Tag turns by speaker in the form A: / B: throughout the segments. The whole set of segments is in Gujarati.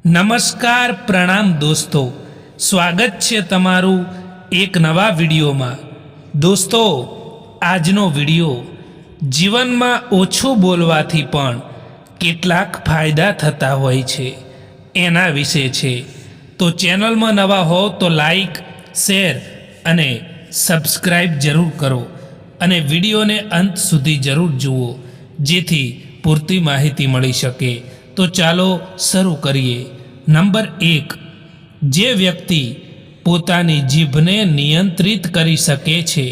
A: નમસ્કાર પ્રણામ દોસ્તો, સ્વાગત છે તમારું એક નવા વિડીયોમાં। દોસ્તો, આજનો વિડીયો જીવનમાં ઓછું બોલવાથી પણ કેટલાક ફાયદા થતા હોય છે એના વિશે છે। તો ચેનલમાં નવા હો તો લાઈક, શેર અને સબસ્ક્રાઈબ જરૂર કરો અને વિડીયોને અંત સુધી જરૂર જુઓ જેથી પૂરતી માહિતી મળી શકે। તો ચાલો શરૂ કરીએ। નંબર 1, જે વ્યક્તિ પોતાની જીભને નિયંત્રિત કરી શકે છે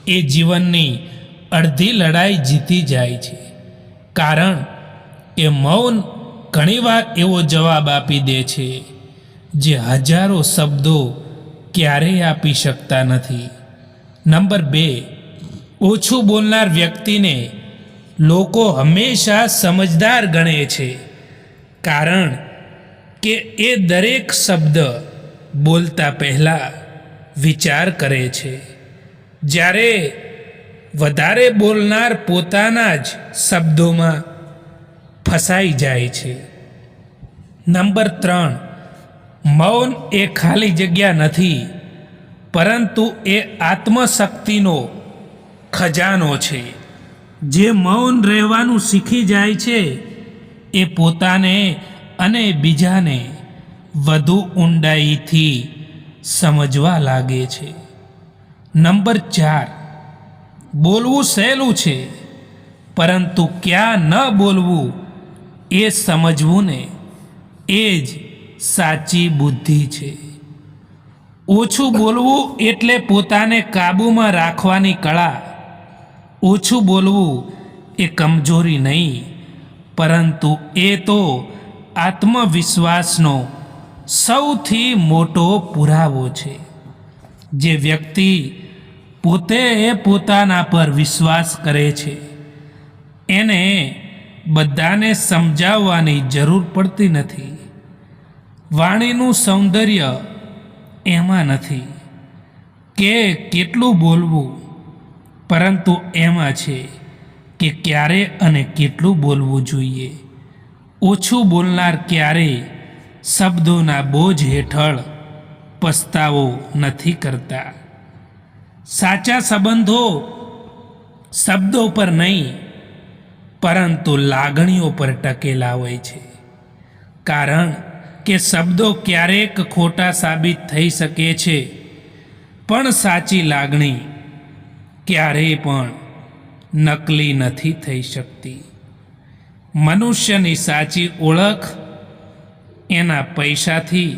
A: એ જીવનની અડધી લડાઈ જીતી જાય છે, કારણ કે મૌન ઘણીવાર એવો જવાબ આપી દે છે જે હજારો શબ્દો ક્યારેય આપી શકતા નથી। નંબર 2, ઓછું બોલનાર વ્યક્તિને લોકો હંમેશા સમજદાર ગણે છે, કારણ કે એ દરેક શબ્દ બોલતા પહેલાં વિચાર કરે છે, જ્યારે વધારે બોલનાર પોતાના જ શબ્દોમાં ફસાઈ જાય છે। નંબર 3, મૌન એ ખાલી જગ્યા નથી, પરંતુ એ આત્મશક્તિનો ખજાનો છે। જે મૌન રહેવાનું શીખી જાય છે એ પોતાને અને બીજાને વધુ ઊંડાઈથી સમજવા લાગે છે। નંબર 4, બોલવું સહેલું છે, પરંતુ ક્યાં ન બોલવું એ સમજવું ને એ જ સાચી બુદ્ધિ છે। ઓછું બોલવું એટલે પોતાને કાબૂમાં રાખવાની કળા। ઓછું બોલવું એ કમજોરી નહીં, પરંતુ એ તો આત્મવિશ્વાસનો સૌથી મોટો પુરાવો છે। જે વ્યક્તિ પોતે પોતાના પર વિશ્વાસ કરે છે એને બધાને સમજાવવાની જરૂર પડતી નથી। વાણીનું સૌંદર્ય એમાં નથી કે કેટલું બોલવું, પરંતુ એમાં છે કે ક્યારે અને કેટલું બોલવું જોઈએ। ઓછું બોલનાર ક્યારેય શબ્દોના બોજ હેઠળ પસ્તાવો નથી કરતા। સાચા સંબંધો શબ્દો પર નહીં, પરંતુ લાગણીઓ પર ટકેલા હોય છે, કારણ કે શબ્દો ક્યારેક ખોટા સાબિત થઈ શકે છે, પણ સાચી લાગણી ક્યારેય પણ નકલી નથી થઈ શકતી। મનુષ્યની સાચી ઓળખ એના પૈસાથી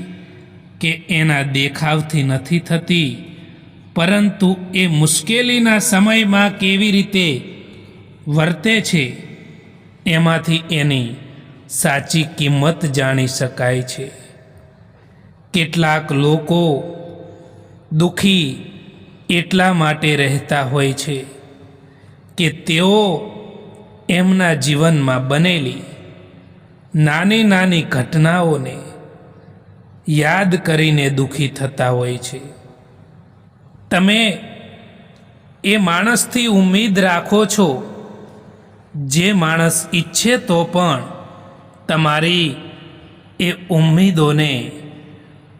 A: કે એના દેખાવથી નથી થતી, પરંતુ એ મુશ્કેલીના સમયમાં કેવી રીતે વર્તે છે એમાંથી એની સાચી કિંમત જાણી શકાય છે। કેટલાક લોકો દુઃખી એટલા માટે રહેતા હોય છે કે તેઓ એમના જીવનમાં બનેલી નાની નાની ઘટનાઓને યાદ કરીને દુઃખી થતા હોય છે। તમે એ માણસથી ઉમ્મીદ રાખો છો જે માણસ ઈચ્છે તો પણ તમારી એ ઉમ્મીદોને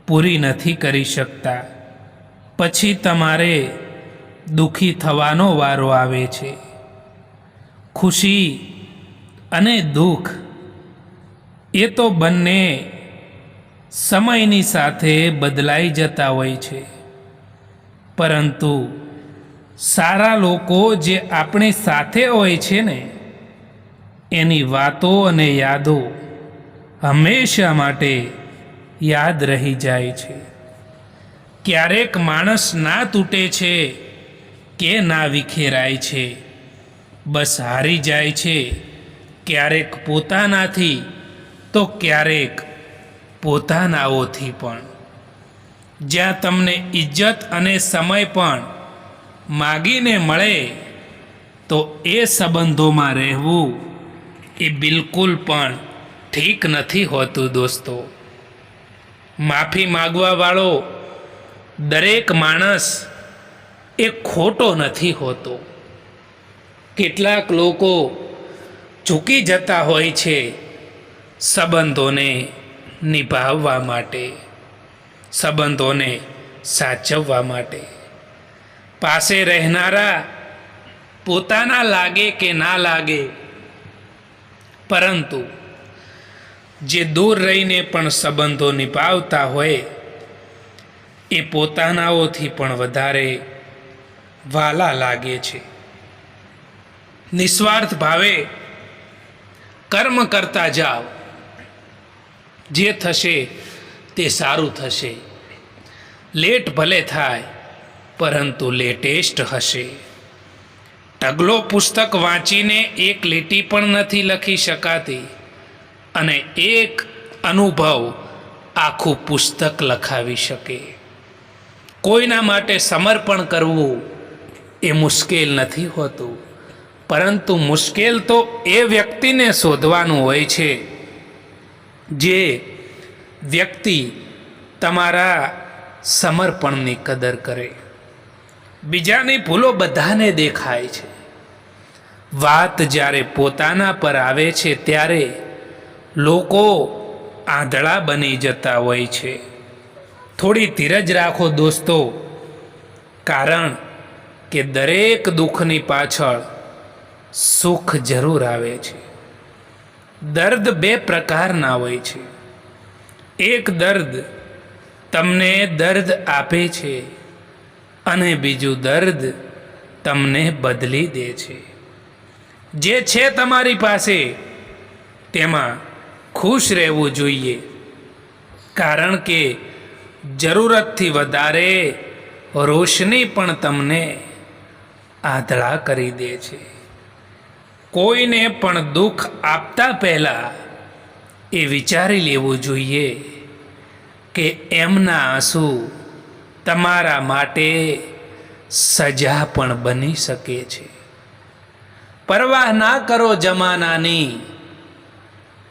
A: પૂરી નથી કરી શકતા, પછી તમારે દુઃખી થવાનો વારો આવે છે। ખુશી અને દુઃખ એ તો બંને સમયની સાથે બદલાઈ જતા હોય છે, પરંતુ સારા લોકો જે આપણી સાથે હોય છે ને એની વાતો અને યાદો હંમેશા માટે યાદ રહી જાય છે। ક્યારેક માણસ ના તૂટે છે કે ના વિખેરાય છે, બસ હારી જાય છે, ક્યારેક પોતાનાથી તો ક્યારેક પોતાનાઓથી પણ। જ્યાં તમને ઇજ્જત અને સમય પણ માગીને મળે તો એ સંબંધોમાં રહેવું એ બિલકુલ પણ ઠીક નથી હોતું દોસ્તો। માફી માગવાવાળો દરેક માણસ એ ખોટો નથી હોતો। કેટલાક લોકો ઝૂકી જતા હોય છે સંબંધોને નિભાવવા માટે, સંબંધોને સાચવવા માટે. પાસે રહેનારા પોતાના લાગે કે ના લાગે, પરંતુ જે દૂર રહીને પણ સંબંધો નિભાવતા હોય એ પોતાનાઓથી પણ વધારે વાલા લાગે છે. નિસ્વાર્થ ભાવે કર્મ કરતા જાઓ, જે થશે તે સારું થશે. લેટ ભલે થાય પરંતુ લેટેસ્ટ હશે. ઢગલો પુસ્તક વાંચીને એક લીટી પણ નથી લખી શકાતી, અને એક અનુભવ આખું પુસ્તક લખાવી શકે. કોઈના માટે સમર્પણ કરવું એ મુશ્કેલ નથી હોતું, પરંતુ મુશ્કેલ તો એ વ્યક્તિને શોધવાનું હોય છે જે વ્યક્તિ તમારા સમર્પણની કદર કરે. બીજાની ભૂલો બધાને દેખાય છે. વાત જ્યારે પોતાના પર આવે છે ત્યારે લોકો આંધળા બની જતા હોય છે. થોડી ધીરજ રાખો દોસ્તો, કારણ કે દરેક દુઃખની પાછળ સુખ જરૂર આવે છે. દર્દ બે પ્રકારના હોય છે. એક દર્દ તમને દર્દ આપે છે અને બીજું દર્દ તમને બદલી દે છે. જે છે તમારી પાસે તેમાં ખુશ રહેવું જોઈએ, કારણ કે જરૂરતથી વધારે રોશની પણ તમને આંધળા કરી દે છે. કોઈને પણ દુઃખ આપતા પહેલાં એ વિચારી લેવું જોઈએ કે એમના આંસુ તમારા માટે સજા પણ બની શકે છે. પરવાહ ના કરો જમાનાની,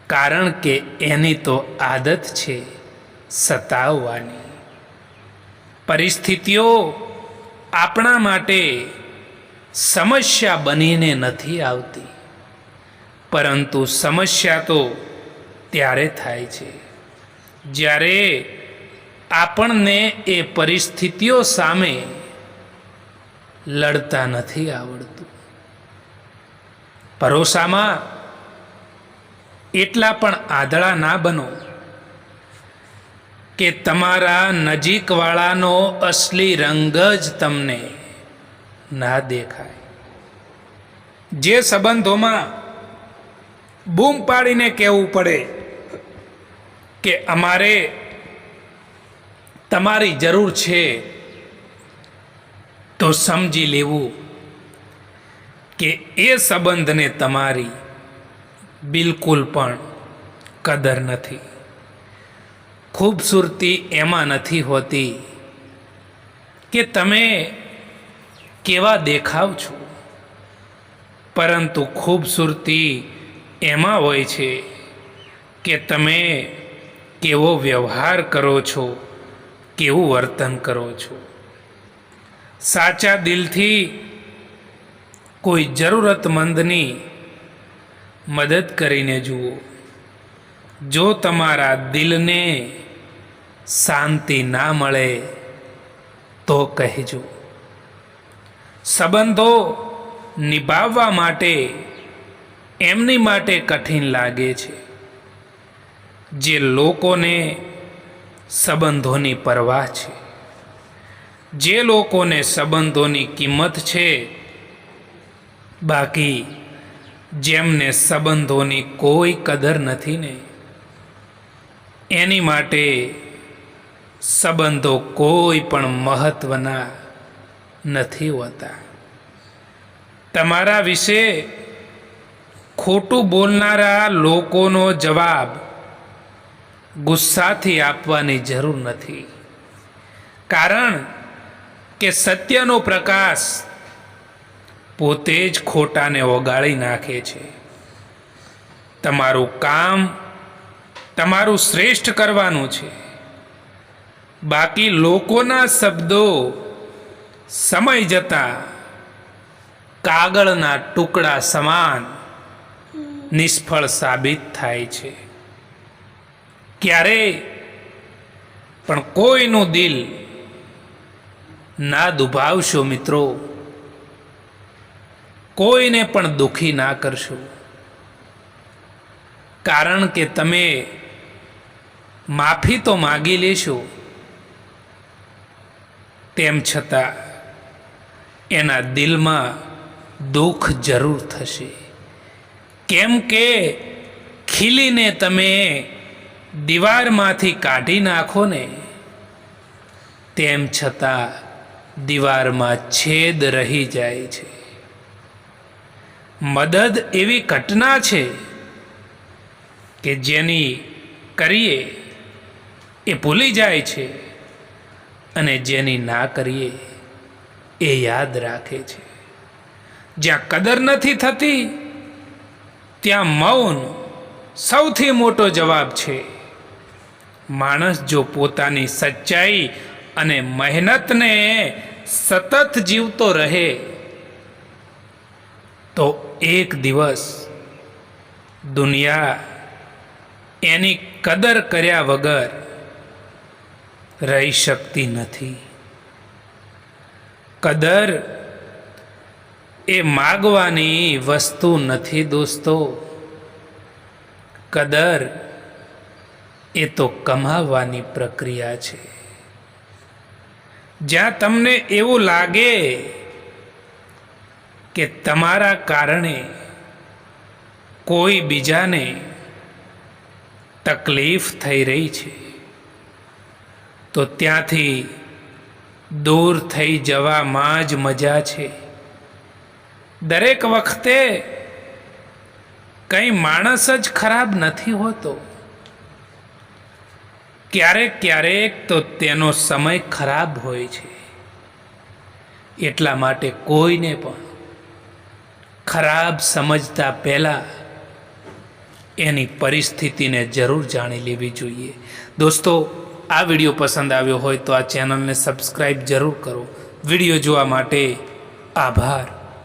A: કારણ કે એની તો આદત છે સતાવવાની. પરિસ્થિતિઓ આપણા માટે સમસ્યા બનીને નથી આવતી, પરંતુ સમસ્યા તો ત્યારે થાય છે જ્યારે આપણને એ પરિસ્થિતિઓ સામે લડતા નથી આવડતું. ભરોસામાં એટલા પણ આંધળા ના બનો કે તમારા નજીકવાળાનો અસલી રંગ જ તમને ના દેખાય. જે સંબંધોમાં બૂમ પાડીને કહેવું પડે કે અમારે તમારી જરૂર છે, તો સમજી લેવું કે એ સંબંધને તમારી બિલકુલ પણ કદર નથી. ખૂબસૂરતી એમાં નથી હોતી કે તમે કેવા દેખાવ છો, પરંતુ ખૂબસૂરતી એમાં હોય છે કે તમે કેવો વ્યવહાર કરો છો, કેવું વર્તન કરો છો. સાચા દિલથી કોઈ જરૂરતમંદની મદદ કરીને જુઓ. જો તમારા દિલને શાંતિ ના મળે તો કહેજો. સંબંધો નિભાવવા માટે એમની માટે કઠિન લાગે છે જે લોકોને સંબંધોની પરવાહ છે, જે લોકોને સંબંધોની કિંમત છે. બાકી જેમને સંબંધોની કોઈ કદર નથી ને, એની માટે સંબંધો કોઈ પણ મહત્વના નથી હોતા. તમારા વિશે ખોટું બોલનારા લોકોનો જવાબ ગુસ્સાથી આપવાની જરૂર નથી, કારણ કે સત્યનો પ્રકાશ પોતે જ ખોટાને ઓગાળી નાખે છે. તમારું કામ તમારું શ્રેષ્ઠ કરવાનું છે. બાકી લોકોના શબ્દો સમય જતાં કાગળના ટુકડા સમાન નિષ્ફળ સાબિત થાય છે. ક્યારેય પણ કોઈનું દિલ ના દુભાવશો મિત્રો, કોઈને પણ દુખી ના કરશો, કારણ કે તમે માફી તો માગી લેશો, તેમ છતાં એના દિલમાં દુઃખ જરૂર થશે. કેમ કે ખીલીને તમે દીવારમાંથી કાઢી નાખો ને, તેમ છતાં દીવારમાં છેદ રહી જાય છે. મદદ એવી ઘટના છે કે જેની કરીએ એ ભૂલી જાય છે, અને જેની ના કરીએ એ યાદ રાખે છે. જ્યાં કદર નથી થતી ત્યાં મૌન સૌથી મોટો જવાબ છે. માણસ જો પોતાની સચ્ચાઈ અને મહેનતને સતત જીવતો રહે તો એક દિવસ દુનિયા એની કદર કર્યા વગર રહી શકતી નથી. કદર એ માગવાની વસ્તુ નથી દોસ્તો, કદર એ તો કમાવાની પ્રક્રિયા છે. જ્યાં તમને એવું લાગે કે તમારા કારણે કોઈ બીજાને તકલીફ થઈ રહી છે, તો ત્યાંથી દૂર થઈ જવામાં જ મજા છે. દરેક વખતે કંઈ માણસ જ ખરાબ નથી હોતો, ક્યારેક ક્યારેક તો તેનો સમય ખરાબ હોય છે. એટલા માટે કોઈને પણ ખરાબ સમજતા પહેલાં એની પરિસ્થિતિને જરૂર જાણી લેવી જોઈએ. દોસ્તો, આ વિડીયો પસંદ આવ્યો હોય તો આ ચેનલને સબસ્ક્રાઈબ જરૂર કરો. વિડીયો જોવા માટે આભાર.